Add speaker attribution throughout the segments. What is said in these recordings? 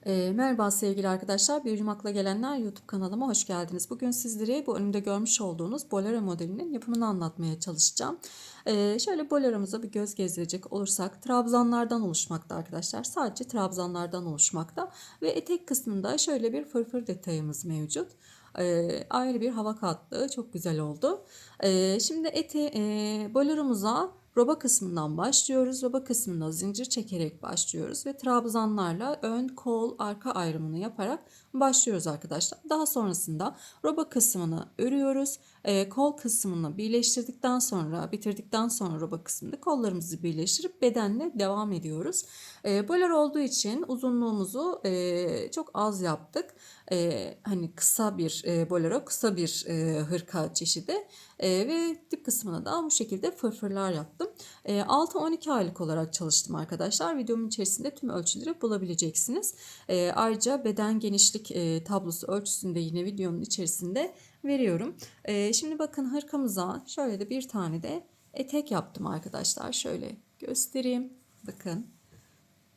Speaker 1: Merhaba sevgili arkadaşlar, Bir Yumakla Gelenler YouTube kanalıma hoş geldiniz. Bugün sizlere bu önümde görmüş olduğunuz bolero modelinin yapımını anlatmaya çalışacağım. Şöyle boleromuza bir göz gezdirecek olursak trabzanlardan oluşmakta arkadaşlar. Sadece trabzanlardan oluşmakta ve etek kısmında şöyle bir fırfır detayımız mevcut. Ayrı bir hava kattı, çok güzel oldu. Şimdi boleromuza roba kısmından başlıyoruz. Roba kısmına zincir çekerek başlıyoruz ve trabzanlarla ön, kol, arka ayrımını yaparak başlıyoruz arkadaşlar. Daha sonrasında roba kısmını örüyoruz. Kol kısmını birleştirdikten sonra, bitirdikten sonra roba kısmında kollarımızı birleştirip bedenle devam ediyoruz. Bolero olduğu için uzunluğumuzu çok az yaptık. Hani kısa bir bolero, kısa bir hırka çeşidi. Ve dip kısmına da bu şekilde fırfırlar yaptım. 6-12 aylık olarak çalıştım arkadaşlar. Videomun içerisinde tüm ölçüleri bulabileceksiniz. Ayrıca beden genişlik tablosu ölçüsünde yine videonun içerisinde veriyorum. Şimdi bakın hırkamıza şöyle de bir tane de etek yaptım arkadaşlar. Şöyle göstereyim. Bakın.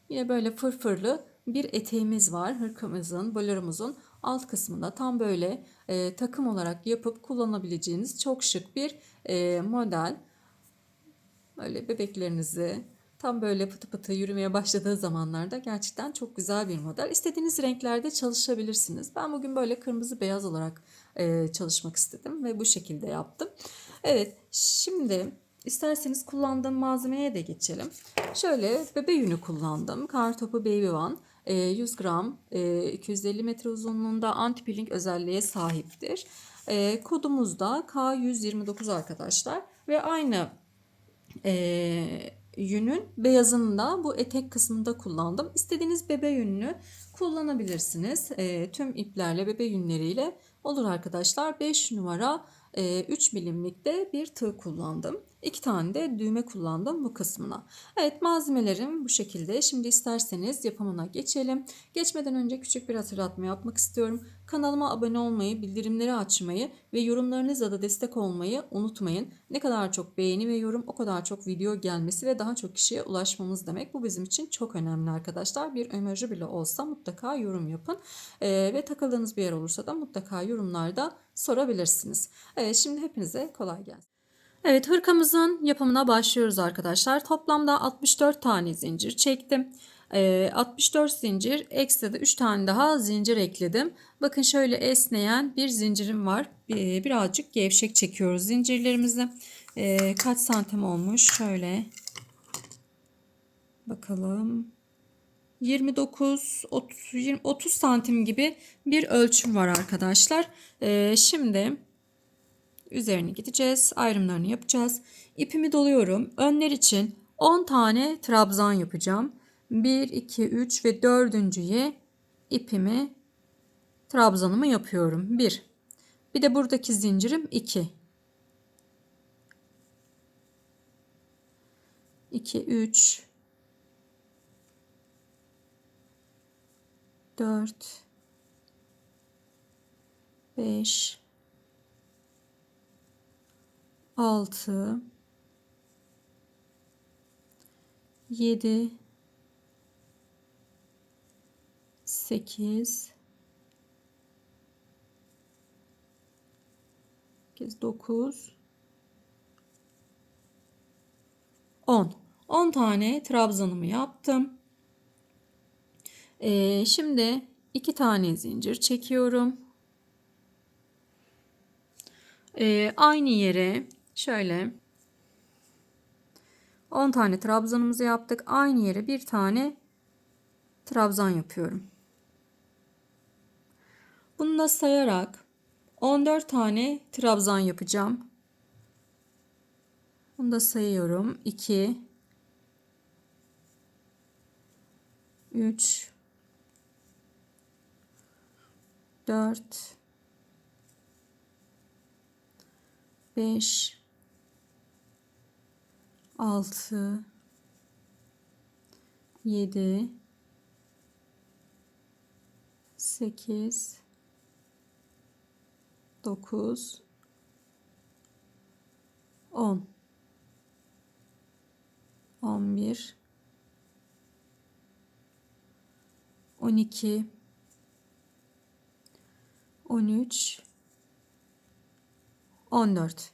Speaker 1: Yine böyle fırfırlı bir eteğimiz var. Hırkamızın, boleromuzun alt kısmında tam böyle takım olarak yapıp kullanabileceğiniz çok şık bir model. Böyle bebeklerinizi tam böyle pıtı pıtı yürümeye başladığı zamanlarda gerçekten çok güzel bir model. İstediğiniz renklerde çalışabilirsiniz. Ben bugün böyle kırmızı beyaz olarak çalışmak istedim ve bu şekilde yaptım. Evet, şimdi isterseniz kullandığım malzemeye de geçelim. Şöyle bebe yünü kullandım. Kartopu Baby One. 100 gram 250 metre uzunluğunda anti-peeling özelliğe sahiptir. Kodumuz da K129 arkadaşlar ve aynı yünün beyazını da bu etek kısmında kullandım. İstediğiniz bebe yününü kullanabilirsiniz. Tüm iplerle bebe yünleriyle olur arkadaşlar. 5 numara 3 milimlikte bir tığ kullandım. 2 tane de düğme kullandım bu kısmına. Evet, malzemelerim bu şekilde. Şimdi isterseniz yapımına geçelim. Geçmeden önce küçük bir hatırlatma yapmak istiyorum. Kanalıma abone olmayı, bildirimleri açmayı ve yorumlarınızla da destek olmayı unutmayın. Ne kadar çok beğeni ve yorum o kadar çok video gelmesi ve daha çok kişiye ulaşmamız demek. Bu bizim için çok önemli arkadaşlar. Bir emoji bile olsa mutlaka yorum yapın. Ve takıldığınız bir yer olursa da mutlaka yorumlarda sorabilirsiniz. Evet, şimdi hepinize kolay gelsin. Evet, hırkamızın yapımına başlıyoruz arkadaşlar. Toplamda 64 tane zincir çektim. 64 zincir, ekstra da 3 tane daha zincir ekledim. Bakın şöyle esneyen bir zincirim var. Birazcık gevşek çekiyoruz zincirlerimizi. Kaç santim olmuş? Şöyle bakalım. 29, 30 santim gibi bir ölçüm var arkadaşlar. Şimdi üzerine gideceğiz. Ayrımlarını yapacağız. İpimi doluyorum. Önler için 10 tane trabzan yapacağım. 1, 2, 3 ve dördüncüye ipimi trabzanımı yapıyorum. 1. Bir de buradaki zincirim 2. 2, 3, 4, 5, 6, 7, 8, 9, 10. 10 tane trabzanımı yaptım. Şimdi 2 tane zincir çekiyorum. Aynı yere şöyle 10 tane trabzanımızı yaptık. Aynı yere bir tane trabzan yapıyorum. Bunu da sayarak 14 tane trabzan yapacağım. Bunu da sayıyorum. 2, 3, 4, 5, 6, 7, 8, 9, 10, 11, 12, 13, 14.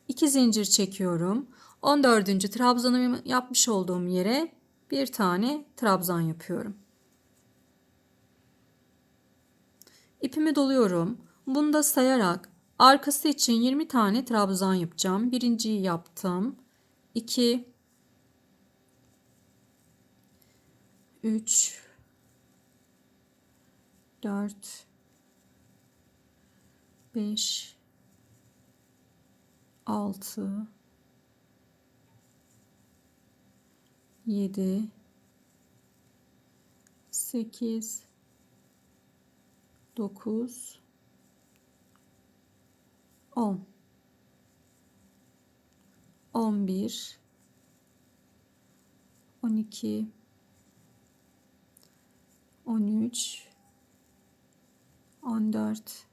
Speaker 1: 2 zincir çekiyorum. 14. trabzanımı yapmış olduğum yere bir tane trabzan yapıyorum. İpimi doluyorum. Bunu da sayarak arkası için 20 tane trabzan yapacağım. Birinciyi yaptım. 2, 3, 4, 5, 6, 7, 8, 9, 10, 11, 12, 13, 14,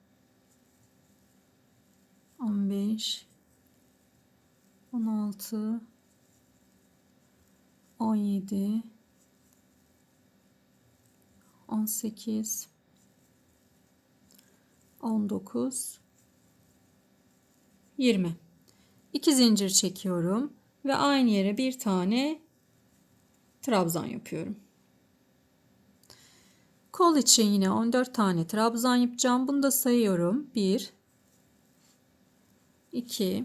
Speaker 1: 15, 16, 17, 18, 19, 20. 2 zincir çekiyorum ve aynı yere bir tane trabzan yapıyorum. Kol için yine 14 tane trabzan yapacağım. Bunu da sayıyorum. 1, 2,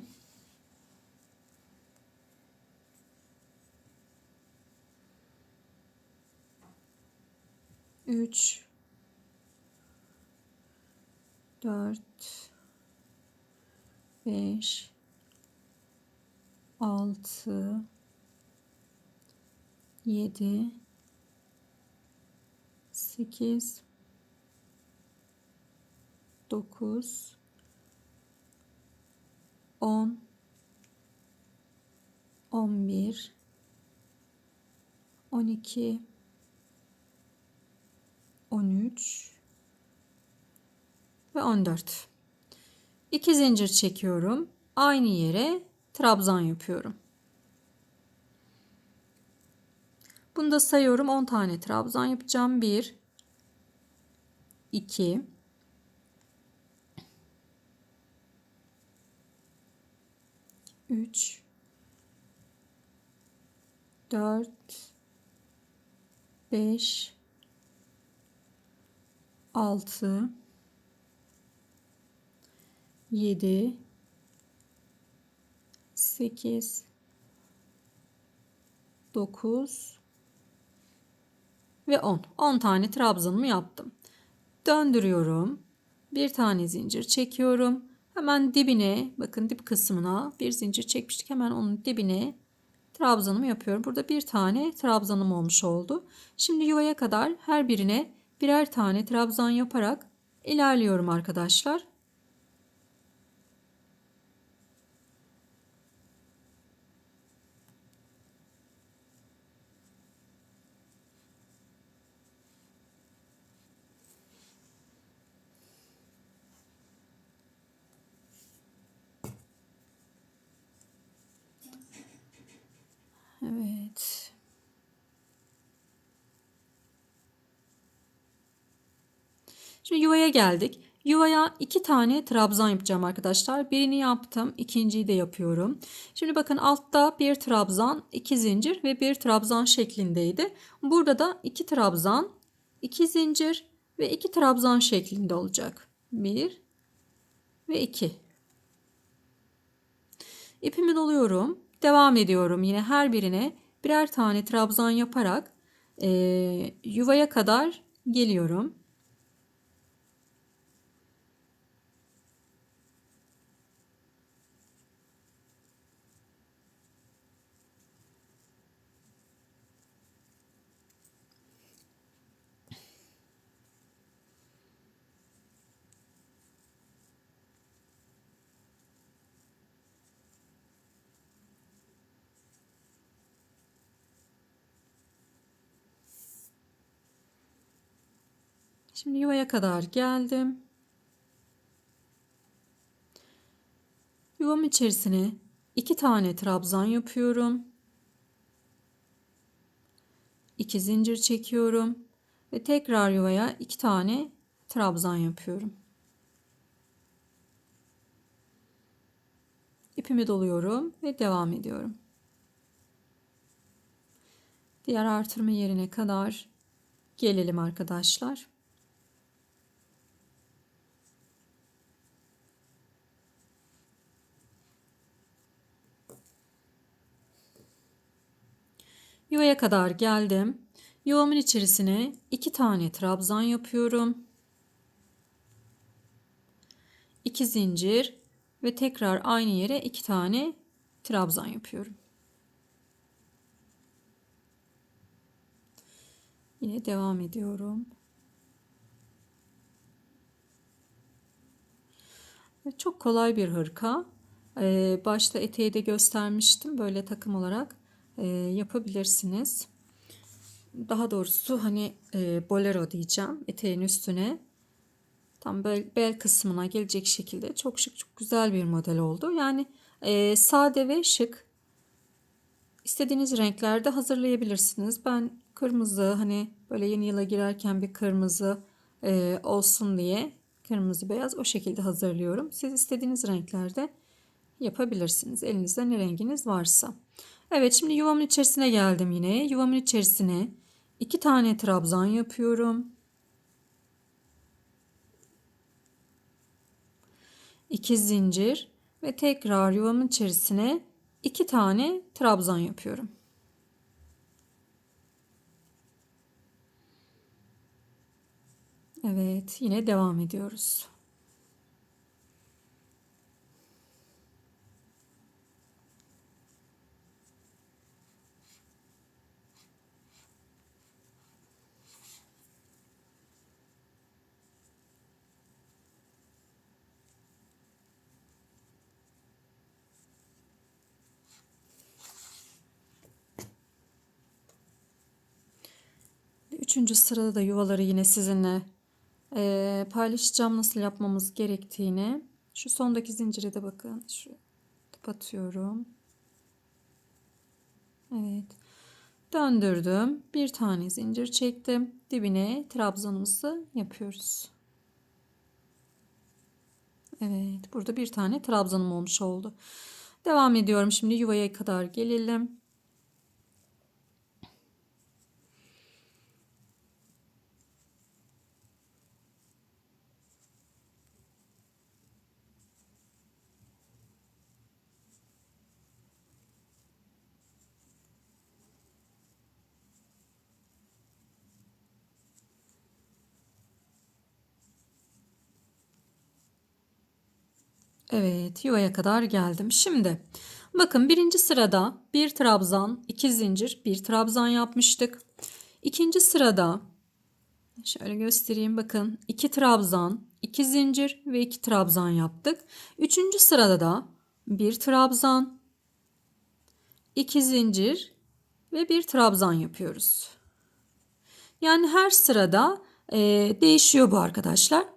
Speaker 1: 3, 4, 5, 6, 7, 8, 9, 10, 11, 12, 13 ve 14. 2 zincir çekiyorum. Aynı yere trabzan yapıyorum. Bunu da sayıyorum. 10 tane trabzan yapacağım. 1, 2, 3, 4, 5, 6, 7, 8, 9 ve 10. 10 tane trabzanımı yaptım. Döndürüyorum. Bir tane zincir çekiyorum. Hemen dibine, bakın dip kısmına bir zincir çekmiştik. Hemen onun dibine trabzanımı yapıyorum. Burada bir tane trabzanım olmuş oldu. Şimdi yuvaya kadar her birine birer tane trabzan yaparak ilerliyorum arkadaşlar. Evet. Şimdi yuvaya geldik. Yuvaya 2 tane trabzan yapacağım arkadaşlar. Birini yaptım, ikinciyi de yapıyorum. Şimdi bakın altta bir trabzan, 2 zincir ve bir trabzan şeklindeydi. Burada da 2 trabzan, 2 zincir ve 2 trabzan şeklinde olacak. 1 ve 2. İpimi doluyorum. Devam ediyorum. Yine her birine birer tane trabzan yaparak yuvaya kadar geliyorum. Şimdi yuvaya kadar geldim. Yuvam içerisine 2 tane trabzan yapıyorum. 2 zincir çekiyorum ve tekrar yuvaya 2 tane trabzan yapıyorum. İpimi doluyorum ve devam ediyorum. Diğer artırma yerine kadar gelelim arkadaşlar. Yuvaya kadar geldim. Yuvamın içerisine 2 tane trabzan yapıyorum. 2 zincir ve tekrar aynı yere 2 tane trabzan yapıyorum. Yine devam ediyorum. Çok kolay bir hırka. Başta eteği de göstermiştim. Böyle takım olarak yapabilirsiniz. Daha doğrusu hani bolero diyeceğim. Eteğin üstüne tam bel kısmına gelecek şekilde çok şık, çok güzel bir model oldu. Yani sade ve şık. İstediğiniz renklerde hazırlayabilirsiniz. Ben kırmızı, hani böyle yeni yıla girerken bir kırmızı olsun diye kırmızı beyaz o şekilde hazırlıyorum. Siz istediğiniz renklerde yapabilirsiniz. Elinizde ne renginiz varsa. Evet, şimdi yuvamın içerisine geldim yine. Yuvamın içerisine 2 tane trabzan yapıyorum. 2 zincir ve tekrar yuvamın içerisine 2 tane trabzan yapıyorum. Evet, yine devam ediyoruz. Üçüncü sırada da yuvaları yine sizinle paylaşacağım nasıl yapmamız gerektiğini. Şu sondaki zincire de bakın. Şu kapatıyorum. Evet. Döndürdüm. Bir tane zincir çektim. Dibine trabzanımızı yapıyoruz. Evet. Burada bir tane trabzanım olmuş oldu. Devam ediyorum. Şimdi yuvaya kadar gelelim. Evet, yuvaya kadar geldim. Şimdi bakın, birinci sırada bir trabzan, iki zincir, bir trabzan yapmıştık. İkinci sırada şöyle göstereyim, bakın, iki trabzan, iki zincir ve iki trabzan yaptık. Üçüncü sırada da bir trabzan, iki zincir ve bir trabzan yapıyoruz. Yani her sırada değişiyor bu arkadaşlar.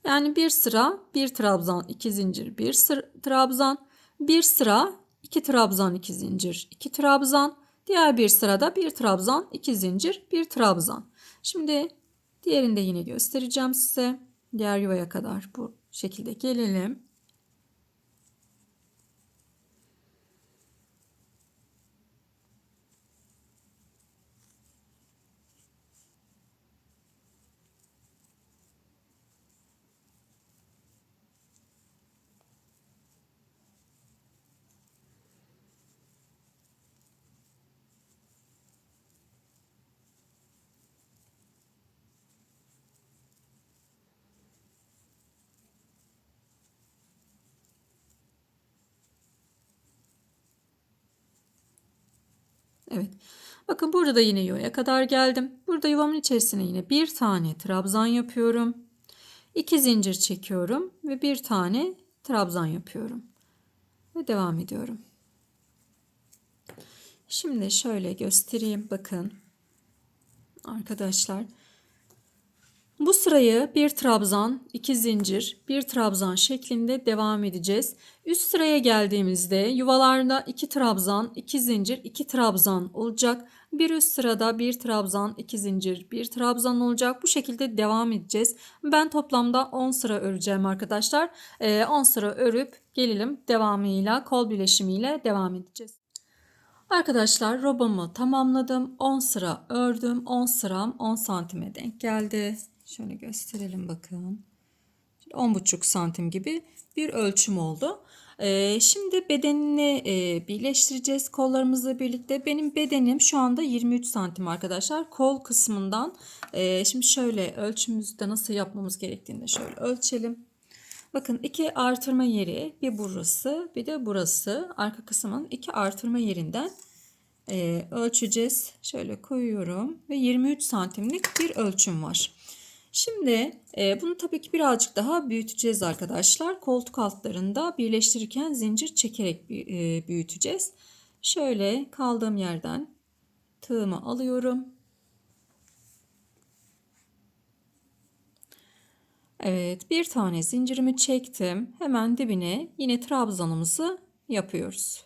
Speaker 1: Yani bir sıra bir trabzan, iki zincir, bir trabzan, bir sıra iki trabzan, iki zincir, iki trabzan, diğer bir sırada bir trabzan, iki zincir, bir trabzan. Şimdi diğerini de yine göstereceğim size. Diğer yuvaya kadar bu şekilde gelelim. Evet. Bakın, burada da yine yuvaya kadar geldim. Burada yuvamın içerisine yine bir tane trabzan yapıyorum. 2 zincir çekiyorum ve bir tane trabzan yapıyorum. Ve devam ediyorum. Şimdi şöyle göstereyim, bakın arkadaşlar. Bu sırayı bir trabzan, 2 zincir, bir trabzan şeklinde devam edeceğiz. Üst sıraya geldiğimizde yuvalarda 2 trabzan, 2 zincir, 2 trabzan olacak. Bir üst sırada bir trabzan, 2 zincir, bir trabzan olacak. Bu şekilde devam edeceğiz. Ben toplamda 10 sıra öreceğim arkadaşlar. 10 sıra örüp gelelim devamıyla, kol bileşimiyle devam edeceğiz. Arkadaşlar robamı tamamladım. 10 sıra ördüm. 10 sıram 10 santime denk geldi. Şöyle gösterelim bakın. 10,5 santim gibi bir ölçüm oldu. Şimdi bedenini birleştireceğiz kollarımızla birlikte. Benim bedenim şu anda 23 santim arkadaşlar. Kol kısmından şimdi şöyle ölçümüzde nasıl yapmamız gerektiğini de şöyle ölçelim. Bakın iki artırma yeri, bir burası bir de burası. Arka kısmın iki artırma yerinden ölçeceğiz. Şöyle koyuyorum ve 23 santimlik bir ölçüm var. Şimdi bunu tabii ki birazcık daha büyüteceğiz arkadaşlar. Koltuk altlarında birleştirirken zincir çekerek büyüteceğiz. Şöyle kaldığım yerden tığımı alıyorum. Evet, bir tane zincirimi çektim. Hemen dibine yine trabzanımızı yapıyoruz.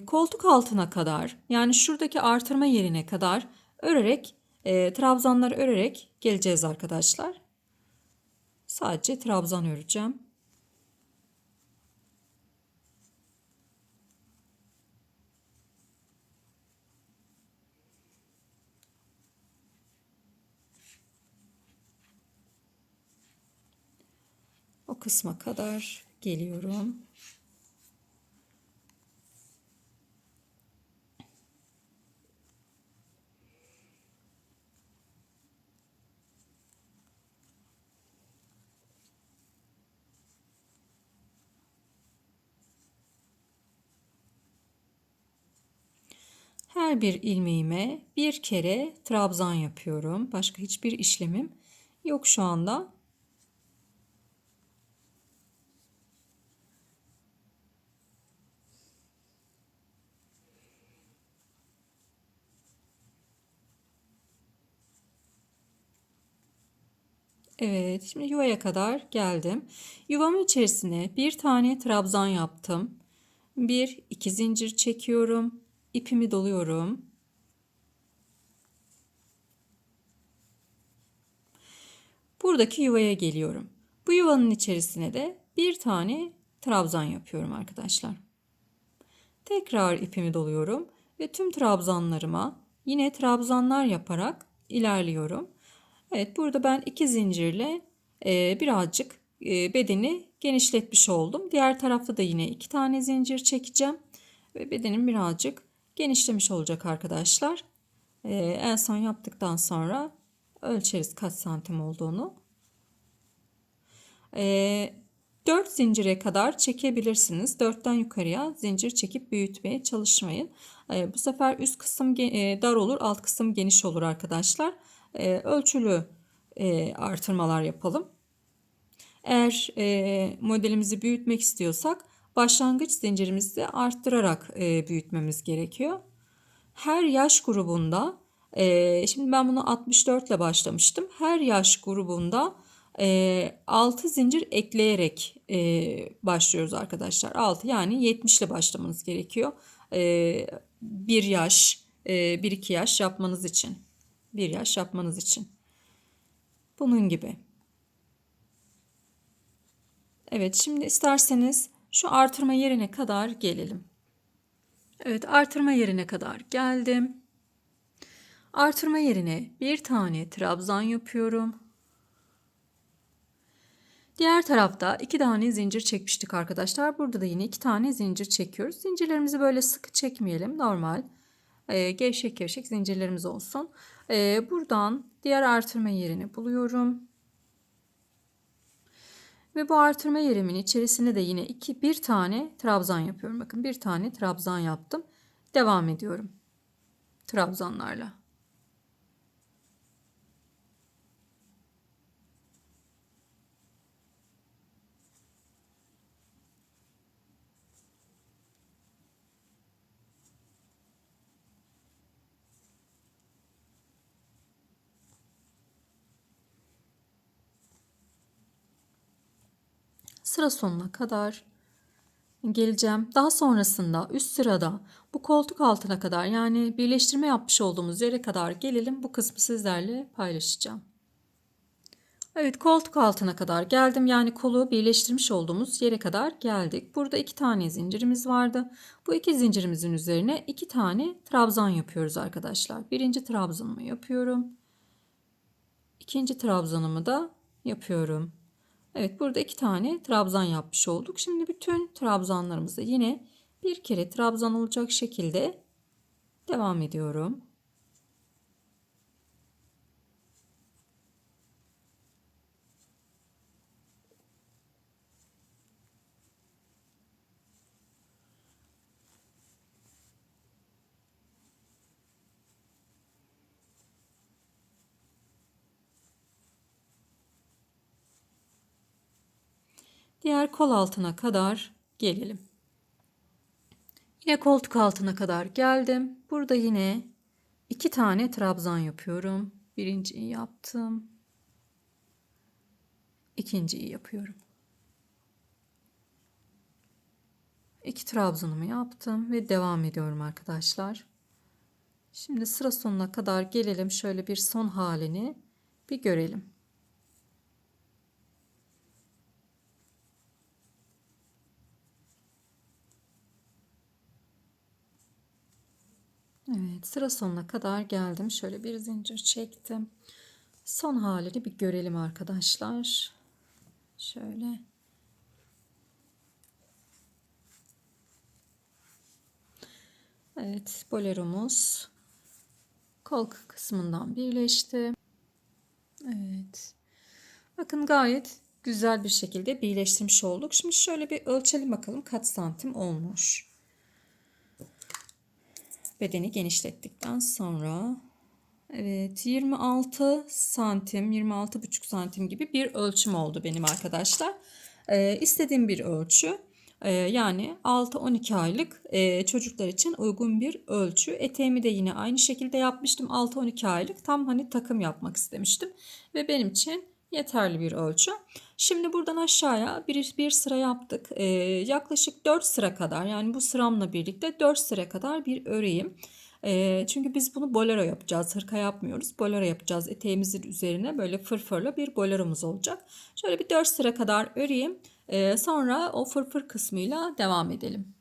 Speaker 1: Koltuk altına kadar, yani şuradaki artırma yerine kadar örerek trabzanları örerek geleceğiz arkadaşlar. Sadece trabzan öreceğim. O kısma kadar geliyorum. Her bir ilmeğime bir kere trabzan yapıyorum. Başka hiçbir işlemim yok şu anda. Evet, şimdi yuvaya kadar geldim. Yuvamın içerisine bir tane trabzan yaptım. Bir, iki zincir çekiyorum. İpimi doluyorum. Buradaki yuvaya geliyorum. Bu yuvanın içerisine de bir tane trabzan yapıyorum arkadaşlar. Tekrar ipimi doluyorum ve tüm trabzanlarıma yine trabzanlar yaparak ilerliyorum. Evet, burada ben iki zincirle birazcık bedeni genişletmiş oldum. Diğer tarafta da yine iki tane zincir çekeceğim ve bedenim birazcık genişlemiş olacak arkadaşlar. En son yaptıktan sonra ölçeriz kaç santim olduğunu. 4 zincire kadar çekebilirsiniz. 4'ten yukarıya zincir çekip büyütmeye çalışmayın. Bu sefer üst kısım dar olur, alt kısım geniş olur arkadaşlar. Ölçülü artırmalar yapalım. Eğer modelimizi büyütmek istiyorsak başlangıç zincirimizi arttırarak büyütmemiz gerekiyor. Her yaş grubunda şimdi ben bunu 64 ile başlamıştım. Her yaş grubunda 6 zincir ekleyerek başlıyoruz arkadaşlar. 6 yani 70 ile başlamanız gerekiyor. 1 yaş, 1-2 yaş yapmanız için. 1 yaş yapmanız için. Bunun gibi. Evet, şimdi isterseniz şu artırma yerine kadar gelelim. Evet, artırma yerine kadar geldim. Artırma yerine bir tane trabzan yapıyorum. Diğer tarafta iki tane zincir çekmiştik arkadaşlar. Burada da yine iki tane zincir çekiyoruz. Zincirlerimizi böyle sıkı çekmeyelim. Normal gevşek gevşek zincirlerimiz olsun. Buradan diğer artırma yerini buluyorum. Ve bu artırma yerimin içerisine de yine bir tane trabzan yapıyorum. Bakın bir tane trabzan yaptım. Devam ediyorum trabzanlarla. sıra sonuna kadar geleceğim. Daha sonrasında üst sırada bu koltuk altına kadar, yani birleştirme yapmış olduğumuz yere kadar gelelim. Bu kısmı sizlerle paylaşacağım. Evet, koltuk altına kadar geldim. Yani kolu birleştirmiş olduğumuz yere kadar geldik. Burada 2 tane zincirimiz vardı. Bu 2 zincirimizin üzerine 2 tane trabzan yapıyoruz arkadaşlar. Birinci trabzanımı yapıyorum. İkinci trabzanımı da yapıyorum. Evet, burada 2 tane trabzan yapmış olduk. Şimdi bütün trabzanlarımızı yine bir kere trabzan olacak şekilde devam ediyorum. Diğer kol altına kadar gelelim. Yine koltuk altına kadar geldim. Burada yine 2 tane trabzan yapıyorum. Birinciyi yaptım. İkinciyi yapıyorum. 2 trabzanımı yaptım ve devam ediyorum arkadaşlar. Şimdi sıra sonuna kadar gelelim. Şöyle bir son halini bir görelim. Evet, sıra sonuna kadar geldim. Şöyle bir zincir çektim. Son halini bir görelim arkadaşlar. Şöyle. Evet, boleromuz kol kısmından birleşti. Evet. Bakın gayet güzel bir şekilde birleştirmiş olduk. Şimdi şöyle bir ölçelim bakalım kaç santim olmuş. Bedeni genişlettikten sonra evet 26 santim, 26,5 santim gibi bir ölçüm oldu benim arkadaşlar. İstediğim bir ölçü. Yani 6-12 aylık çocuklar için uygun bir ölçü. Eteğimi de yine aynı şekilde yapmıştım. 6-12 aylık tam hani takım yapmak istemiştim. Ve benim için yeterli bir ölçü. Şimdi buradan aşağıya bir sıra yaptık. Yaklaşık 4 sıra kadar, yani bu sıramla birlikte 4 sıra kadar bir öreyim. Çünkü biz bunu bolero yapacağız. Hırka yapmıyoruz. Bolero yapacağız. Eteğimizin üzerine böyle fırfırlı bir boleromuz olacak. Şöyle bir 4 sıra kadar öreyim. Sonra o fırfır kısmıyla devam edelim.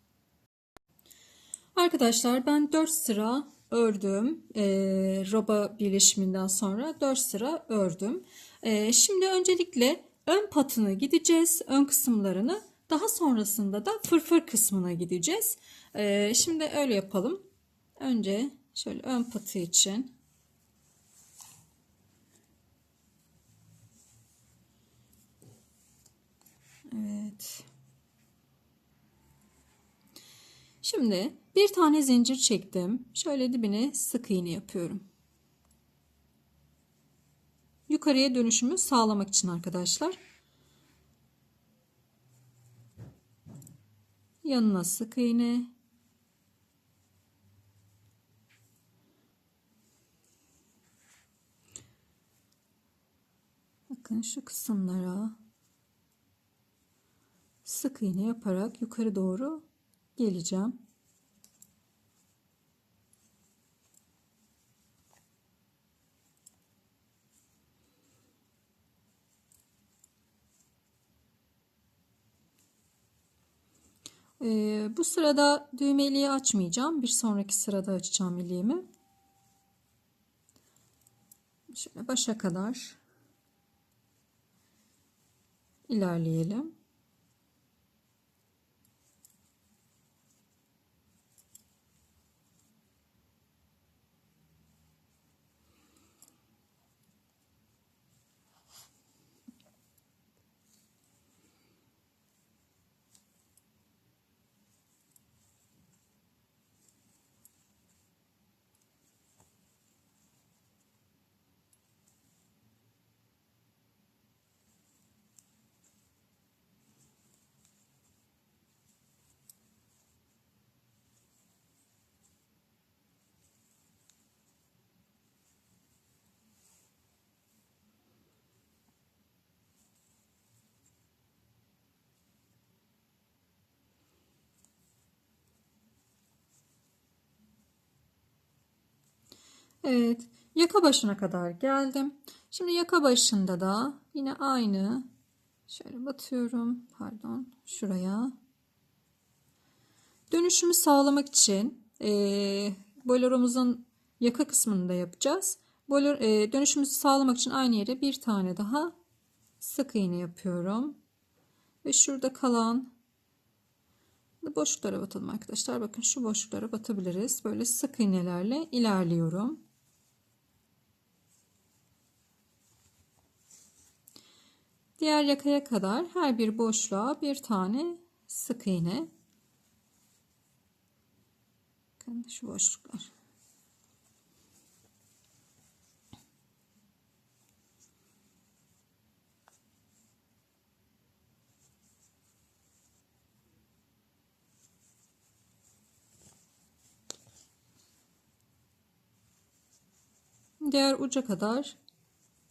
Speaker 1: Arkadaşlar ben 4 sıra ördüm. Roba birleşiminden sonra 4 sıra ördüm. Şimdi öncelikle ön patını gideceğiz. Ön kısımlarını. Daha sonrasında da fırfır kısmına gideceğiz. Şimdi öyle yapalım. Önce şöyle ön patı için evet. Şimdi bir tane zincir çektim. Şöyle dibine sık iğne yapıyorum. Yukarıya dönüşümü sağlamak için arkadaşlar. Yanına sık iğne. Bakın şu kısımlara sık iğne yaparak yukarı doğru geleceğim. Bu sırada düğme iliği açmayacağım. Bir sonraki sırada açacağım iliğimi. Şöyle başa kadar ilerleyelim. Evet, yaka başına kadar geldim. Şimdi yaka başında da yine aynı, şöyle batıyorum, pardon, şuraya. Dönüşümü sağlamak için boleromuzun yaka kısmını da yapacağız. Dönüşümüzü sağlamak için aynı yere bir tane daha sık iğne yapıyorum. Ve şurada kalan boşluklara batalım arkadaşlar. Bakın şu boşluklara batabiliriz. Böyle sık iğnelerle ilerliyorum. Diğer yakaya kadar her bir boşluğa bir tane sık iğne. Bakın şu boşluklar. Diğer uca kadar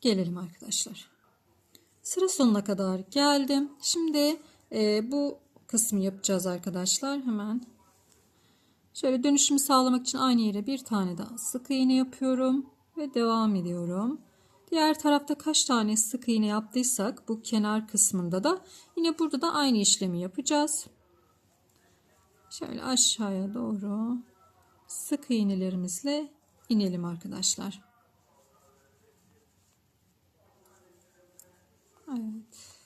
Speaker 1: gelelim arkadaşlar. Sıra sonuna kadar geldim. Şimdi bu kısmı yapacağız arkadaşlar. Hemen şöyle dönüşümü sağlamak için aynı yere bir tane daha sık iğne yapıyorum ve devam ediyorum. Diğer tarafta kaç tane sık iğne yaptıysak bu kenar kısmında da yine burada da aynı işlemi yapacağız. Şöyle aşağıya doğru sık iğnelerimizle inelim arkadaşlar. Evet.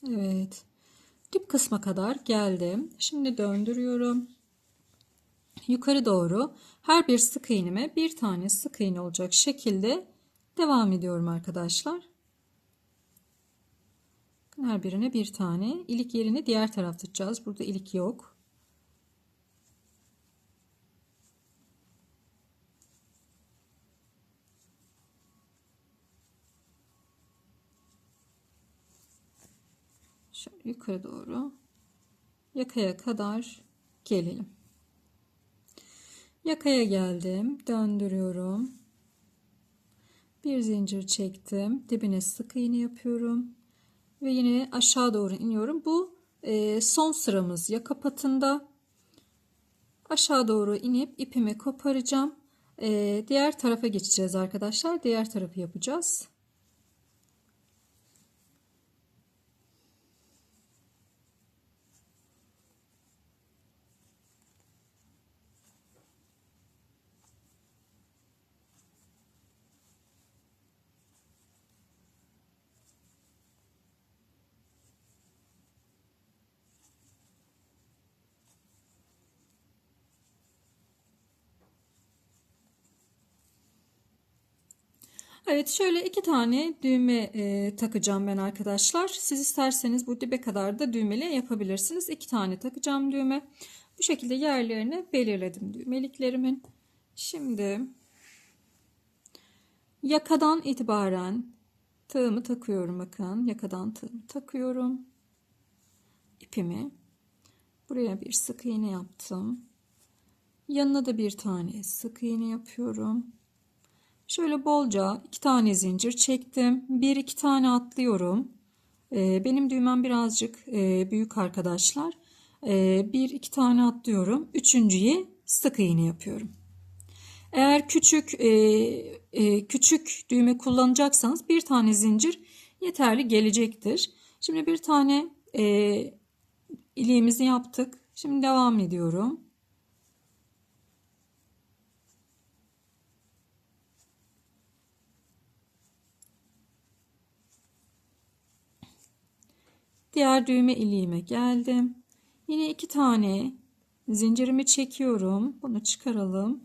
Speaker 1: Evet. Dip kısma kadar geldim. Şimdi döndürüyorum. Yukarı doğru her bir sık iğneme bir tane sık iğne olacak şekilde devam ediyorum arkadaşlar. Her birine bir tane. İlik yerini diğer tarafta tutacağız. Burada ilik yok. Şöyle yukarı doğru yakaya kadar gelelim. Yakaya geldim. Döndürüyorum. Bir zincir çektim. Dibine sık iğne yapıyorum. Ve yine aşağı doğru iniyorum. Bu son sıramız yaka patında. Aşağı doğru inip ipimi koparacağım. Diğer tarafa geçeceğiz arkadaşlar. Diğer tarafı yapacağız. Evet, şöyle iki tane düğme takacağım ben arkadaşlar. Siz isterseniz bu dibe kadar da düğmeli yapabilirsiniz. İki tane takacağım düğme. Bu şekilde yerlerini belirledim düğmeliklerimin. Şimdi yakadan itibaren tığımı takıyorum. Bakın yakadan tığımı takıyorum. İpimi buraya bir sık iğne yaptım. Yanına da bir tane sık iğne yapıyorum. Şöyle bolca iki tane zincir çektim. Bir iki tane atlıyorum. Benim düğmem birazcık büyük arkadaşlar. Bir iki tane atlıyorum. Üçüncüye sık iğne yapıyorum. Eğer küçük düğme kullanacaksanız bir tane zincir yeterli gelecektir. Şimdi bir tane iliğimizi yaptık. Şimdi devam ediyorum. Diğer düğme iliğime geldim. Yine iki tane zincirimi çekiyorum. Bunu çıkaralım.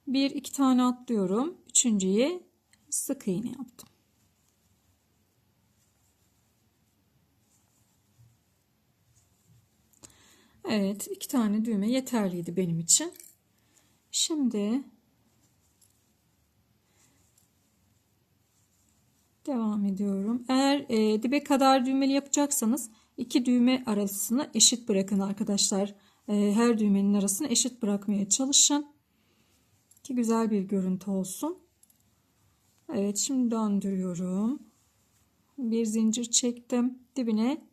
Speaker 1: Bir iki tane atlıyorum. Üçüncüye sık iğne yaptım. Evet, 2 tane düğme yeterliydi benim için. Şimdi devam ediyorum. Eğer dibe kadar düğmeli yapacaksanız 2 düğme arasını eşit bırakın arkadaşlar. Her düğmenin arasını eşit bırakmaya çalışın ki güzel bir görüntü olsun. Evet, şimdi döndürüyorum. Bir zincir çektim. Dibine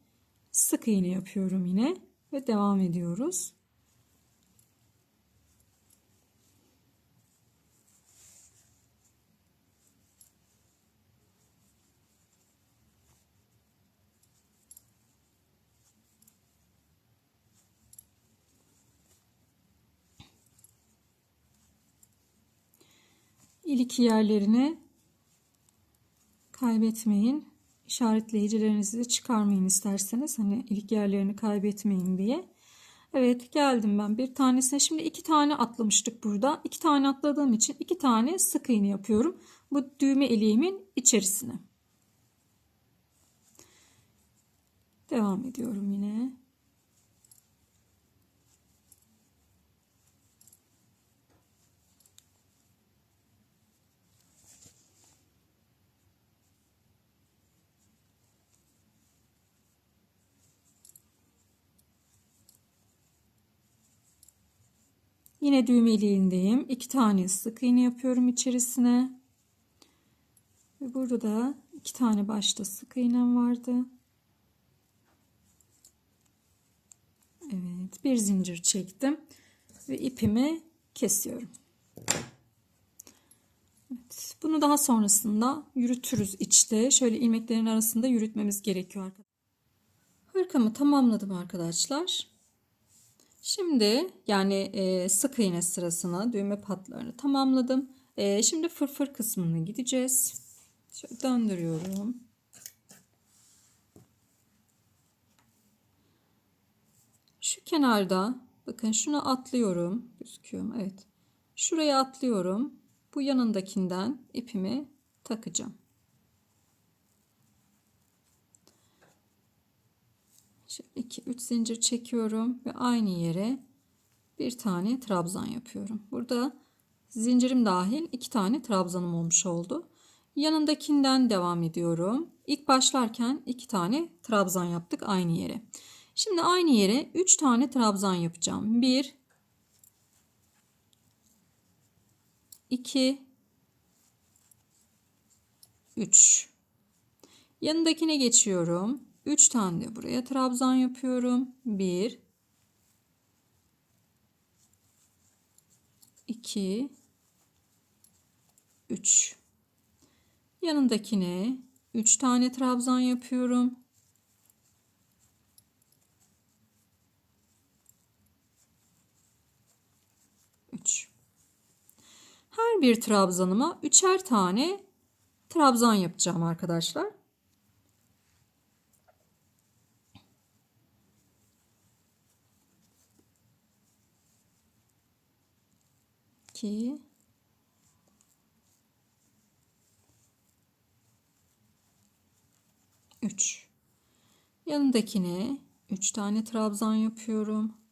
Speaker 1: sık iğne yapıyorum yine ve devam ediyoruz. İlik yerlerini kaybetmeyin. İşaretleyicilerinizi de çıkarmayın isterseniz. Hani ilik yerlerini kaybetmeyin diye. Evet, geldim ben bir tanesine. Şimdi 2 tane atlamıştık burada. 2 tane atladığım için 2 tane sık iğne yapıyorum. Bu düğme iliğimin içerisine. Devam ediyorum yine. Yine düğme iliğindeyim. 2 tane sık iğne yapıyorum içerisine. Ve burada da 2 tane başta sık iğnem vardı. Evet, bir zincir çektim ve ipimi kesiyorum. Evet, bunu daha sonrasında yürütürüz içte. Şöyle ilmeklerin arasında yürütmemiz gerekiyor arkadaşlar. Hırkamı tamamladım arkadaşlar. Şimdi yani sık iğne sırasına düğme patlarını tamamladım. Şimdi fırfır kısmına gideceğiz. Şöyle döndürüyorum. Şu kenarda bakın şunu atlıyorum. Gözüküyor mu? Evet. Şuraya atlıyorum. Bu yanındakinden ipimi takacağım. Şöyle 2-3 zincir çekiyorum ve aynı yere bir tane trabzan yapıyorum. Burada zincirim dahil 2 tane trabzanım olmuş oldu. Yanındakinden devam ediyorum. İlk başlarken 2 tane trabzan yaptık aynı yere. Şimdi aynı yere 3 tane trabzan yapacağım. 1 2 3. Yanındakine geçiyorum. 3 tane de buraya trabzan yapıyorum. 1 2 3. Yanındakine 3 tane trabzan yapıyorum. 3. Her bir trabzanıma 3'er tane trabzan yapacağım arkadaşlar. 2 3. Yanındakine 3 tane trabzan yapıyorum.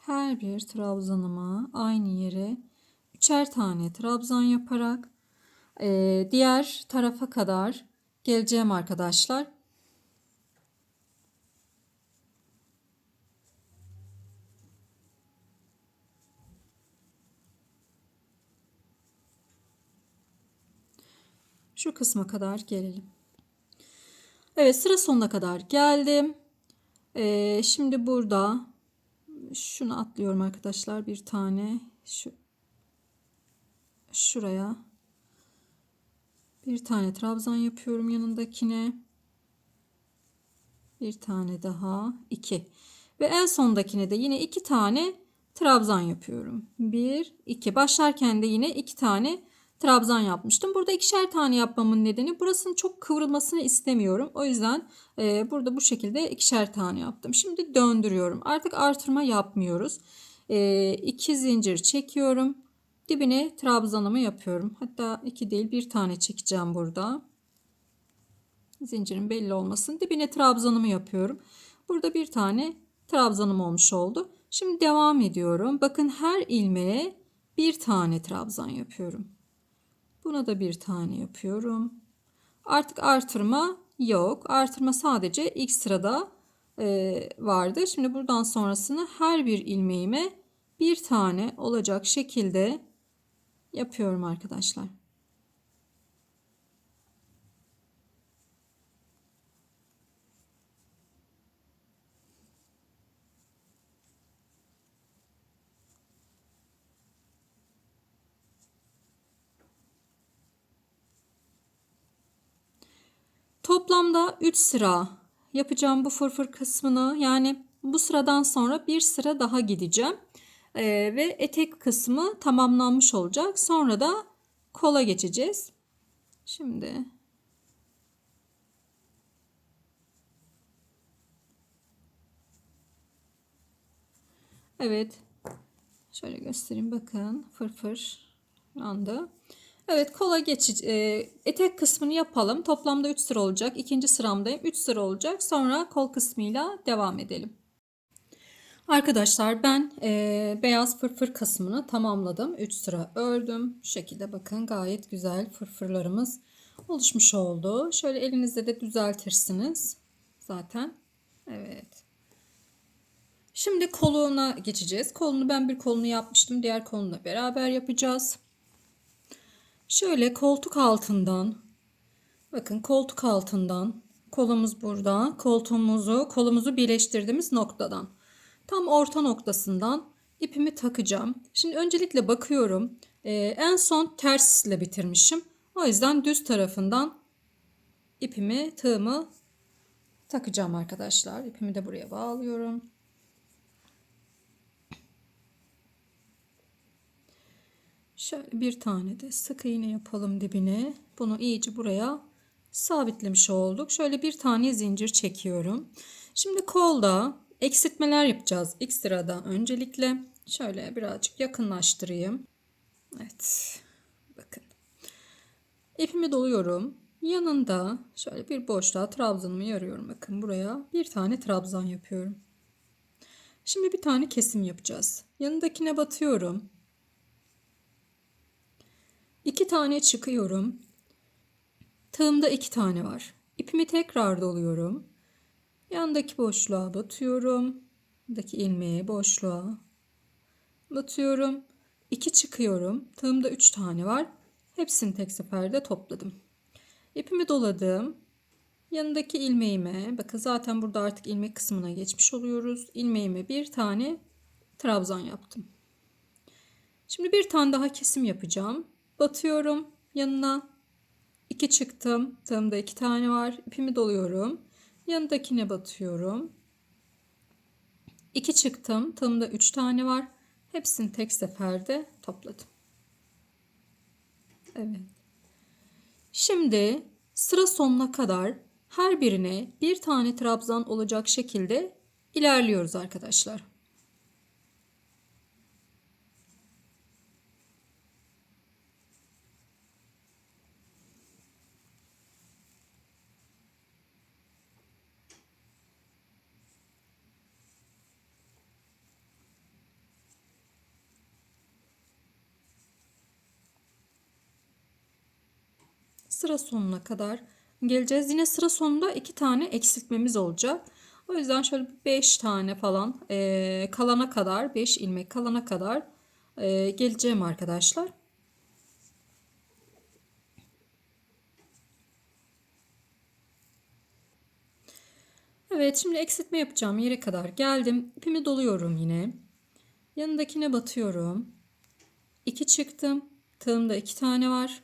Speaker 1: Her bir trabzanıma aynı yere 3'er tane trabzan yaparak diğer tarafa kadar geleceğim arkadaşlar. Şu kısma kadar gelelim. Evet, sıra sonuna kadar geldim. Şimdi burada Şunu atlıyorum arkadaşlar, bir tane şuraya bir tane trabzan yapıyorum, yanındakine bir tane daha, 2 ve en sondakine de yine 2 tane trabzan yapıyorum. 1 2, başlarken de yine 2 tane trabzan yapmıştım. Burada ikişer tane yapmamın nedeni, burasının çok kıvrılmasını istemiyorum. O yüzden burada bu şekilde ikişer tane yaptım. Şimdi döndürüyorum. Artık artırma yapmıyoruz. 2 zincir çekiyorum. Dibine trabzanımı yapıyorum. Hatta 2 değil, bir tane çekeceğim burada. Zincirin belli olmasın. Dibine trabzanımı yapıyorum. Burada bir tane trabzanım olmuş oldu. Şimdi devam ediyorum. Bakın, her ilmeğe bir tane trabzan yapıyorum. Buna da bir tane yapıyorum. Artık artırma yok. Artırma sadece ilk sırada vardı. Şimdi buradan sonrasını her bir ilmeğime bir tane olacak şekilde yapıyorum arkadaşlar. Toplamda 3 sıra yapacağım bu fırfır kısmını. Yani bu sıradan sonra bir sıra daha gideceğim. Ve etek kısmı tamamlanmış olacak. Sonra da kola geçeceğiz. Şimdi evet, şöyle göstereyim, bakın fırfır anda. Evet, kola geçici etek kısmını yapalım. Toplamda 3 sıra olacak. İkinci sıramdayım. 3 sıra olacak. Sonra kol kısmıyla devam edelim. Arkadaşlar, ben beyaz fırfır kısmını tamamladım. 3 sıra ördüm. Şu şekilde bakın, gayet güzel fırfırlarımız oluşmuş oldu. Şöyle elinizde de düzeltirsiniz zaten. Evet. Şimdi koluna geçeceğiz. Kolunu, ben bir kolunu yapmıştım. Diğer kolunu da beraber yapacağız. Şöyle koltuk altından, bakın koltuk altından, kolumuz burada, kolumuzu birleştirdiğimiz noktadan, tam orta noktasından ipimi takacağım. Şimdi öncelikle bakıyorum. En son tersle bitirmişim. O yüzden düz tarafından tığımı takacağım arkadaşlar. İpimi de buraya bağlıyorum. Şöyle bir tane de sık iğne yapalım dibine. Bunu iyice buraya sabitlemiş olduk. Şöyle bir tane zincir çekiyorum. Şimdi kolda eksiltmeler yapacağız ilk sırada. Öncelikle şöyle birazcık yakınlaştırayım. Evet. Bakın. İpimi doluyorum. Yanında şöyle bir boşluğa trabzanımı yarıyorum. Bakın, buraya bir tane trabzan yapıyorum. Şimdi bir tane kesim yapacağız. Yanındakine batıyorum. 2 tane çıkıyorum. Tığımda 2 tane var. İpimi tekrar doluyorum. Yandaki boşluğa batıyorum. Yandaki ilmeğe, boşluğa batıyorum. 2 çıkıyorum. Tığımda 3 tane var. Hepsini tek seferde topladım. İpimi doladım. Yanındaki ilmeğime, bakın zaten burada artık ilmek kısmına geçmiş oluyoruz. İlmeğime bir tane trabzan yaptım. Şimdi bir tane daha kesim yapacağım. Batıyorum yanına. 2 çıktım. Tığımda 2 tane var. İpimi doluyorum. Yanındakine batıyorum. 2 çıktım. Tığımda 3 tane var. Hepsini tek seferde topladım. Evet. Şimdi sıra sonuna kadar her birine bir tane trabzan olacak şekilde ilerliyoruz arkadaşlar. Sıra sonuna kadar geleceğiz. Yine sıra sonunda 2 tane eksiltmemiz olacak. O yüzden şöyle 5 tane falan kalana kadar, 5 ilmek kalana kadar geleceğim arkadaşlar. Evet, şimdi eksiltme yapacağım yere kadar geldim. İpimi doluyorum yine. Yanındakine batıyorum. 2 çıktım. Tığımda 2 tane var.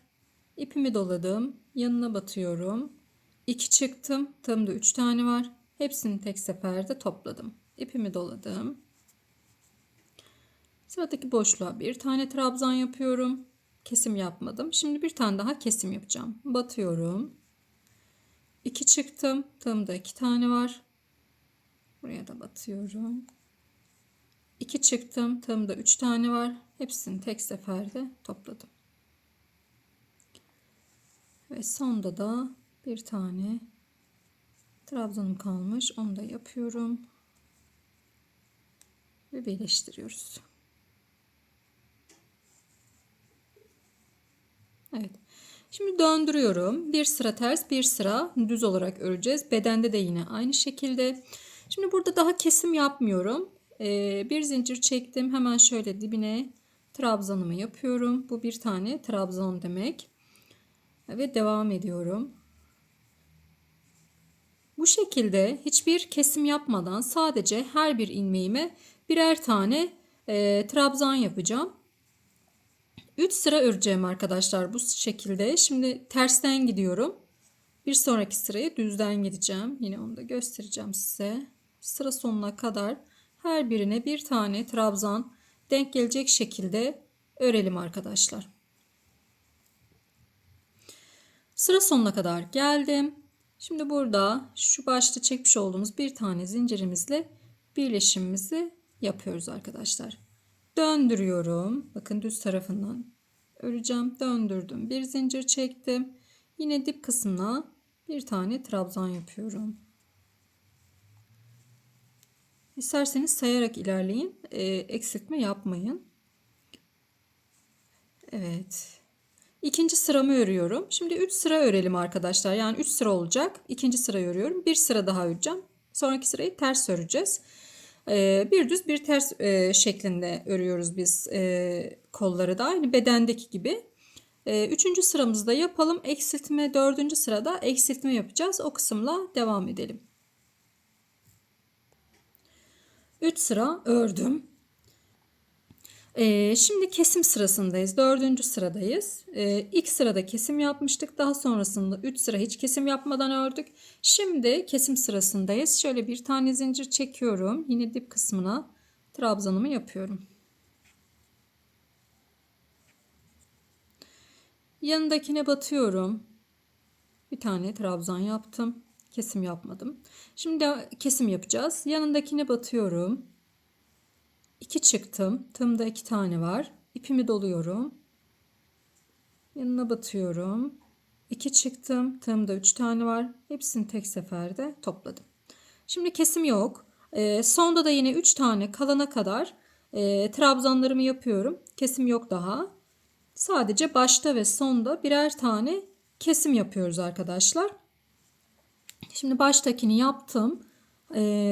Speaker 1: İpimi doladım. Yanına batıyorum. 2 çıktım. Tığımda 3 tane var. Hepsini tek seferde topladım. İpimi doladım. Sıradaki boşluğa bir tane trabzan yapıyorum. Kesim yapmadım. Şimdi bir tane daha kesim yapacağım. Batıyorum. 2 çıktım. Tığımda 2 tane var. Buraya da batıyorum. 2 çıktım. Tığımda 3 tane var. Hepsini tek seferde topladım. Ve sonda da bir tane trabzanım kalmış. Onu da yapıyorum. Ve birleştiriyoruz. Evet. Şimdi döndürüyorum. Bir sıra ters, bir sıra düz olarak öreceğiz. Bedende de yine aynı şekilde. Şimdi burada daha kesim yapmıyorum. Bir zincir çektim. Hemen şöyle dibine trabzanımı yapıyorum. Bu bir tane trabzan demek. Ve devam ediyorum. Bu şekilde hiçbir kesim yapmadan sadece her bir ilmeğime birer tane trabzan yapacağım. 3 sıra öreceğim arkadaşlar bu şekilde. Şimdi tersten gidiyorum. Bir sonraki sıraya düzden gideceğim. Yine onu da göstereceğim size. Sıra sonuna kadar her birine bir tane trabzan denk gelecek şekilde örelim arkadaşlar. Sıra sonuna kadar geldim. Şimdi burada şu başta çekmiş olduğumuz bir tane zincirimizle birleşimimizi yapıyoruz arkadaşlar. Döndürüyorum. Bakın düz tarafından öreceğim. Döndürdüm. Bir zincir çektim. Yine dip kısmına bir tane trabzan yapıyorum. İsterseniz sayarak ilerleyin. Eksiltme yapmayın. Evet. İkinci sıramı örüyorum. Şimdi 3 sıra örelim arkadaşlar. Yani 3 sıra olacak. İkinci sırayı örüyorum. Bir sıra daha öreceğim. Sonraki sırayı ters öreceğiz. Bir düz bir ters şeklinde örüyoruz biz kolları da. Aynı bedendeki gibi. Üçüncü sıramızda yapalım. Eksiltme. Dördüncü sırada eksiltme yapacağız. O kısımla devam edelim. 3 sıra ördüm. Şimdi kesim sırasındayız. Dördüncü sıradayız. İlk sırada kesim yapmıştık. Daha sonrasında 3 sıra hiç kesim yapmadan ördük. Şimdi kesim sırasındayız. Şöyle bir tane zincir çekiyorum. Yine dip kısmına trabzanımı yapıyorum. Yanındakine batıyorum. Bir tane trabzan yaptım. Kesim yapmadım. Şimdi kesim yapacağız. Yanındakine batıyorum. 2 çıktım. Tığımda 2 tane var. İpimi doluyorum. Yanına batıyorum. 2 çıktım. Tığımda 3 tane var. Hepsini tek seferde topladım. Şimdi kesim yok. Sonda da yine 3 tane kalana kadar trabzanlarımı yapıyorum. Kesim yok daha. Sadece başta ve sonda birer tane kesim yapıyoruz arkadaşlar. Şimdi baştakini yaptım.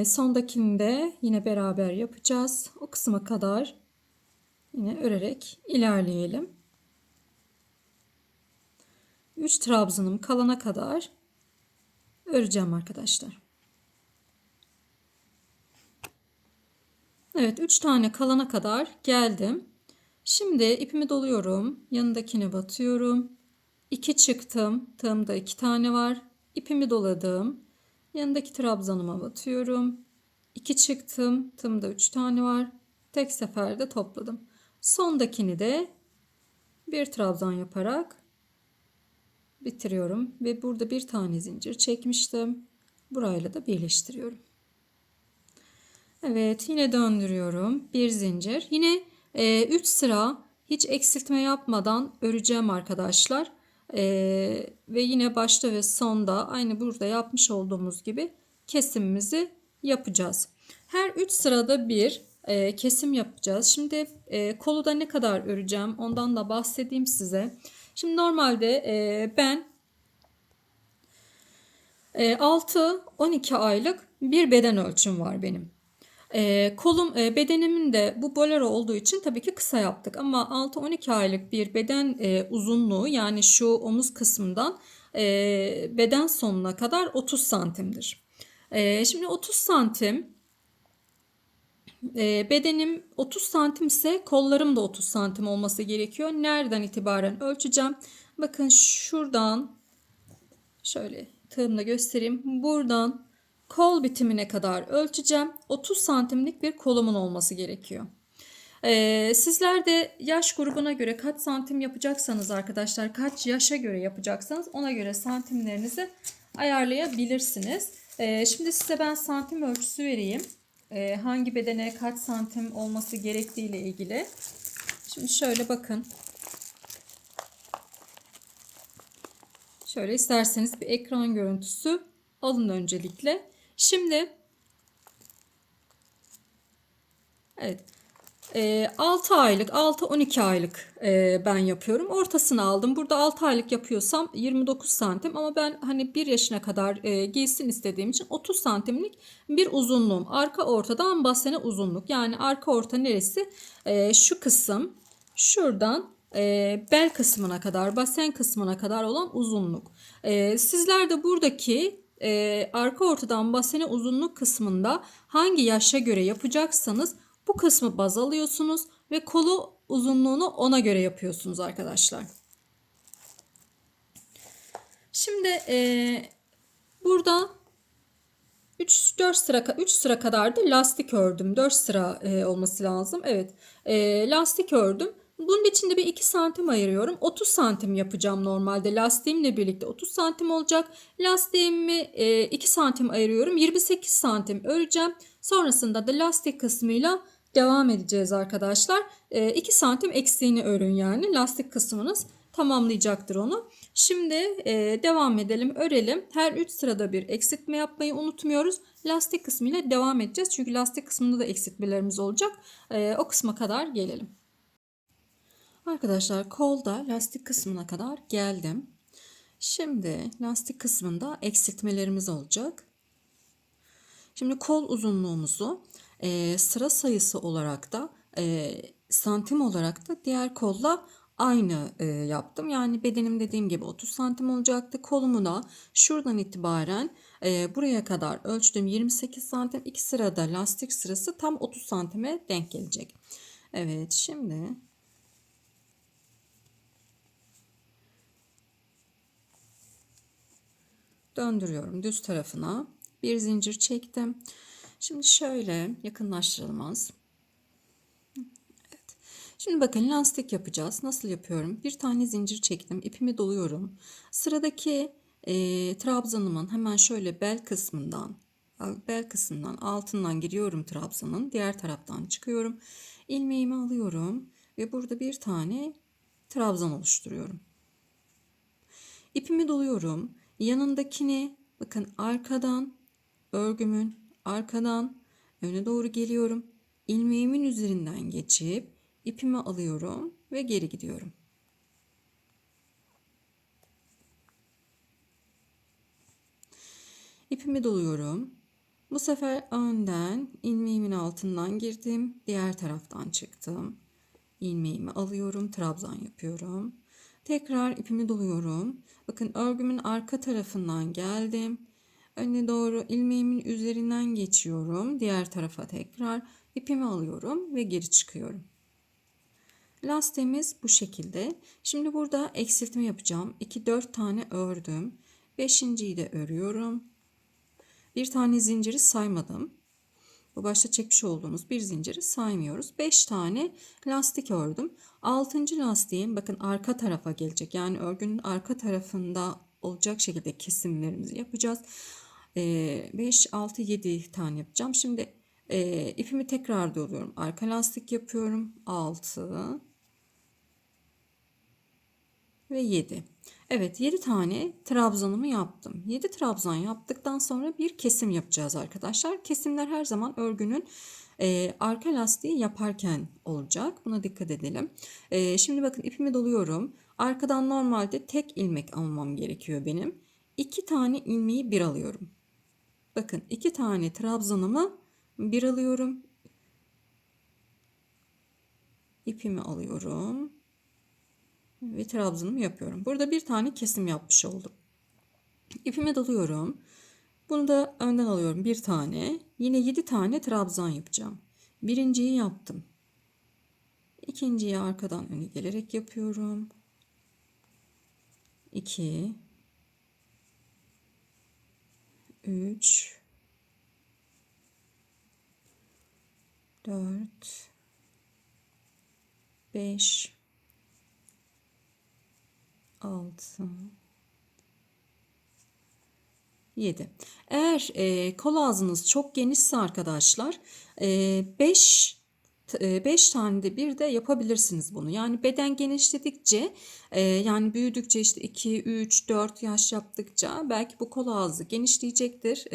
Speaker 1: Sondakini de yine beraber yapacağız. O kısma kadar yine örerek ilerleyelim. 3 trabzanım kalana kadar öreceğim arkadaşlar. Evet, 3 tane kalana kadar geldim. Şimdi ipimi doluyorum. Yanındakine batıyorum. 2 çıktım. Tığımda 2 tane var. İpimi doladım. Yanındaki trabzanıma batıyorum. 2 çıktım. Tığımda 3 tane var. Tek seferde topladım. Sondakini de bir trabzan yaparak bitiriyorum ve burada bir tane zincir çekmiştim. Burayla da birleştiriyorum. Evet, yine döndürüyorum. Bir zincir. Yine 3 sıra hiç eksiltme yapmadan öreceğim arkadaşlar. Ve yine başta ve sonda aynı burada yapmış olduğumuz gibi kesimimizi yapacağız. Her 3 sırada bir kesim yapacağız. Şimdi kolu da ne kadar öreceğim ondan da bahsedeyim size. Şimdi normalde ben 6-12 aylık bir beden ölçüm var benim. Bedenimin de bu bolero olduğu için tabii ki kısa yaptık ama 6-12 aylık bir beden uzunluğu, yani şu omuz kısmından beden sonuna kadar 30 santimdir. Şimdi 30 santim bedenim 30 santim ise kollarım da 30 santim olması gerekiyor. Nereden itibaren ölçeceğim? Bakın şuradan şöyle tığımla göstereyim. Buradan kol bitimine kadar ölçeceğim. 30 santimlik bir kolumun olması gerekiyor. Sizler de yaş grubuna göre kaç santim yapacaksanız arkadaşlar, kaç yaşa göre yapacaksanız ona göre santimlerinizi ayarlayabilirsiniz. Şimdi size ben santim ölçüsü vereyim. Hangi bedene kaç santim olması gerektiği ile ilgili. Şimdi şöyle bakın. Şöyle isterseniz bir ekran görüntüsü alın öncelikle. Şimdi evet. 6 aylık, 6-12 aylık ben yapıyorum. Ortasını aldım. Burada 6 aylık yapıyorsam 29 santim ama ben hani 1 yaşına kadar giysin istediğim için 30 santimlik bir uzunluğum. Arka ortadan basene uzunluk. Yani arka orta neresi? Şu kısım şuradan bel kısmına kadar, basen kısmına kadar olan uzunluk. Sizler de buradaki arka ortadan basene uzunluk kısmında hangi yaşa göre yapacaksanız bu kısmı baz alıyorsunuz ve kolu uzunluğunu ona göre yapıyorsunuz arkadaşlar. Şimdi burada 3 sıra kadar da lastik ördüm. 4 sıra olması lazım. Evet. Lastik ördüm. Bunun içinde bir 2 santim ayırıyorum. 30 santim yapacağım normalde. Lastiğimle birlikte 30 santim olacak. Lastiğimi 2 santim ayırıyorum. 28 santim öreceğim. Sonrasında da lastik kısmıyla devam edeceğiz arkadaşlar. 2 santim eksiğini örün yani. Lastik kısmınız tamamlayacaktır onu. Şimdi devam edelim, örelim. Her 3 sırada bir eksiltme yapmayı unutmuyoruz. Lastik kısmıyla devam edeceğiz. Çünkü lastik kısmında da eksiltmelerimiz olacak. O kısma kadar gelelim. Arkadaşlar kolda lastik kısmına kadar geldim. Şimdi lastik kısmında eksiltmelerimiz olacak. Şimdi kol uzunluğumuzu sıra sayısı olarak da santim olarak da diğer kolla aynı yaptım. Yani bedenim dediğim gibi 30 santim olacaktı. Kolumu da şuradan itibaren buraya kadar ölçtüm 28 santim. 2 sırada lastik sırası tam 30 santime denk gelecek. Evet, şimdi döndürüyorum düz tarafına. Bir zincir çektim. Şimdi şöyle yakınlaştıralım az. Evet. Şimdi bakın lastik yapacağız. Nasıl yapıyorum? Bir tane zincir çektim. İpimi doluyorum. Sıradaki trabzanımın hemen şöyle bel kısmından altından giriyorum trabzanın. Diğer taraftan çıkıyorum. İlmeğimi alıyorum ve burada bir tane trabzan oluşturuyorum. İpimi doluyorum. Yanındakini bakın arkadan örgümün arkadan öne doğru geliyorum. İlmeğimin üzerinden geçip ipimi alıyorum ve geri gidiyorum. İpimi doluyorum. Bu sefer önden ilmeğimin altından girdim. Diğer taraftan çıktım. İlmeğimi alıyorum. Trabzan yapıyorum. Tekrar ipimi doluyorum. Bakın örgümün arka tarafından geldim. Öne doğru ilmeğimin üzerinden geçiyorum. Diğer tarafa tekrar ipimi alıyorum ve geri çıkıyorum. Lastiğimiz bu şekilde. Şimdi burada eksiltme yapacağım. 2-4 tane ördüm. 5.'yi de örüyorum. Bir tane zinciri saymadım. Bu başta çekmiş olduğumuz bir zinciri saymıyoruz. 5 tane lastik ördüm. 6. lastiğim bakın arka tarafa gelecek. Yani örgünün arka tarafında olacak şekilde kesimlerimizi yapacağız. 5, 6, 7 tane yapacağım. Şimdi ipimi tekrar doluyorum. Arka lastik yapıyorum. 6 ve 7. Evet, 7 tane trabzanımı yaptım. 7 trabzan yaptıktan sonra bir kesim yapacağız arkadaşlar. Kesimler her zaman örgünün arka lastiği yaparken olacak. Buna dikkat edelim. Şimdi bakın ipimi doluyorum. Arkadan normalde tek ilmek almam gerekiyor benim. 2 tane ilmeği bir alıyorum. Bakın 2 tane trabzanımı bir alıyorum. İpimi alıyorum. Ve trabzanımı yapıyorum. Burada bir tane kesim yapmış oldum. İpime doluyorum. Bunu da önden alıyorum bir tane. Yine 7 tane trabzan yapacağım. Birinciyi yaptım. İkinciyi arkadan öne gelerek yapıyorum. 2 3 4 5 6 7. Eğer kol ağzınız çok genişse arkadaşlar 5 tane de bir de yapabilirsiniz bunu. Yani beden genişledikçe yani büyüdükçe işte 2, 3, 4 yaş yaptıkça belki bu kol ağzı genişleyecektir.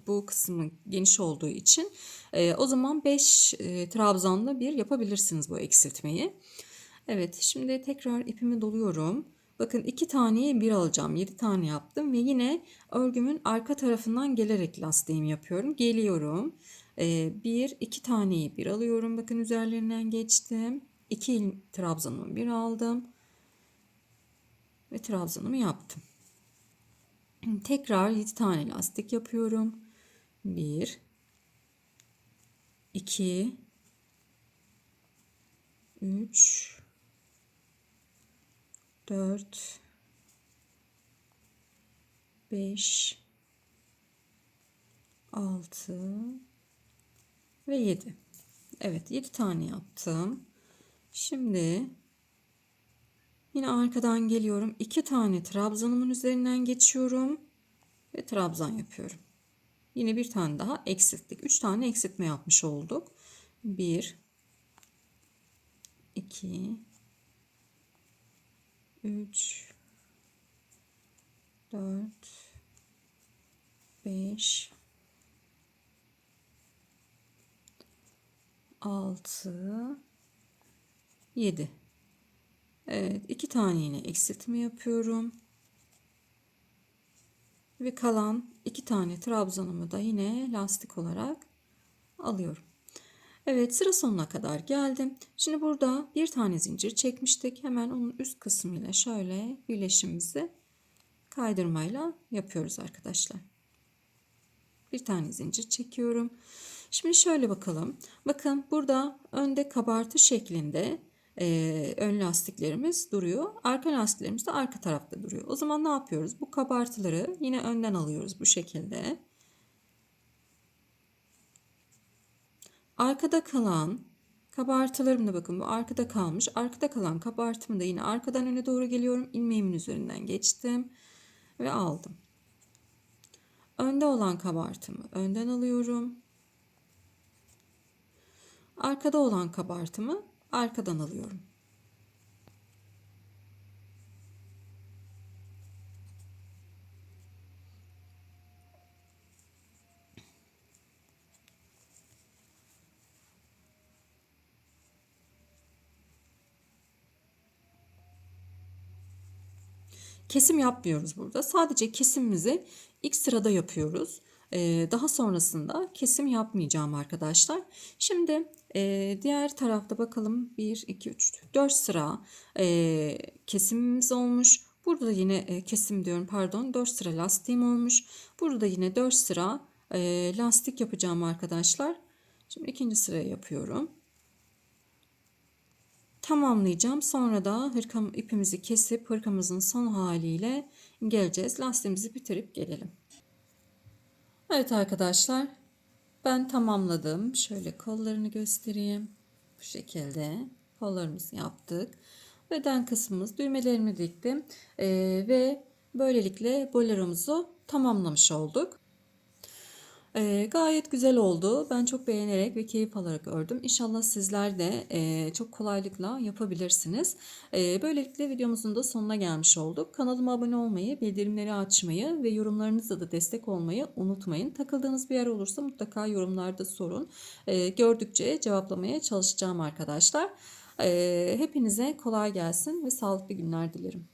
Speaker 1: Bu kısmı geniş olduğu için. O zaman 5 trabzanla bir yapabilirsiniz bu eksiltmeyi. Evet, şimdi tekrar ipimi doluyorum. Bakın 2 taneye 1 alacağım. 7 tane yaptım ve yine örgümün arka tarafından gelerek lastiğimi yapıyorum. Geliyorum. 1, 2 taneyi 1 alıyorum. Bakın üzerlerinden geçtim. 2 trabzanımı 1 aldım. Ve trabzanımı yaptım. Tekrar 7 tane lastik yapıyorum. 1, 2, 3, 4, 5, 6 ve 7. Evet, 7 tane yaptım. Şimdi yine arkadan geliyorum. 2 tane trabzanımın üzerinden geçiyorum ve trabzan yapıyorum. Yine bir tane daha eksilttik. 3 tane eksiltme yapmış olduk. 1 2 3 4 5 6 7. Evet, 2 tane yine eksiltme yapıyorum. Ve kalan 2 tane trabzanımı da yine lastik olarak alıyorum. Evet, sıra sonuna kadar geldim. Şimdi burada bir tane zincir çekmiştik. Hemen onun üst kısmıyla şöyle birleşimimizi kaydırmayla yapıyoruz arkadaşlar. Bir tane zincir çekiyorum. Şimdi şöyle bakalım. Bakın burada önde kabartı şeklinde ön lastiklerimiz duruyor. Arka lastiklerimiz de arka tarafta duruyor. O zaman ne yapıyoruz? Bu kabartıları yine önden alıyoruz bu şekilde. Arkada kalan kabartılarım da bakın bu arkada kalmış. Arkada kalan kabartımı da yine arkadan öne doğru geliyorum. İlmeğimin üzerinden geçtim ve aldım. Önde olan kabartımı önden alıyorum. Arkada olan kabartımı arkadan alıyorum. Kesim yapmıyoruz burada. Sadece kesimimizi ilk sırada yapıyoruz. Daha sonrasında kesim yapmayacağım arkadaşlar. Şimdi diğer tarafta bakalım 1, 2, 3, 4 sıra kesimimiz olmuş. Burada da yine kesim diyorum pardon 4 sıra lastiğim olmuş. Burada da yine 4 sıra lastik yapacağım arkadaşlar. Şimdi ikinci sırayı yapıyorum. Tamamlayacağım. Sonra da ipimizi kesip hırkamızın son haliyle geleceğiz. Lastiğimizi bitirip gelelim. Evet arkadaşlar, ben tamamladım. Şöyle kollarını göstereyim. Bu şekilde kollarımızı yaptık. Beden kısmımız düğmelerimi diktim. Ve böylelikle boleromuzu tamamlamış olduk. Gayet güzel oldu. Ben çok beğenerek ve keyif alarak ördüm. İnşallah sizler de çok kolaylıkla yapabilirsiniz. Böylelikle videomuzun da sonuna gelmiş olduk. Kanalıma abone olmayı, bildirimleri açmayı ve yorumlarınızla da destek olmayı unutmayın. Takıldığınız bir yer olursa mutlaka yorumlarda sorun. Gördükçe cevaplamaya çalışacağım arkadaşlar. Hepinize kolay gelsin ve sağlıklı günler dilerim.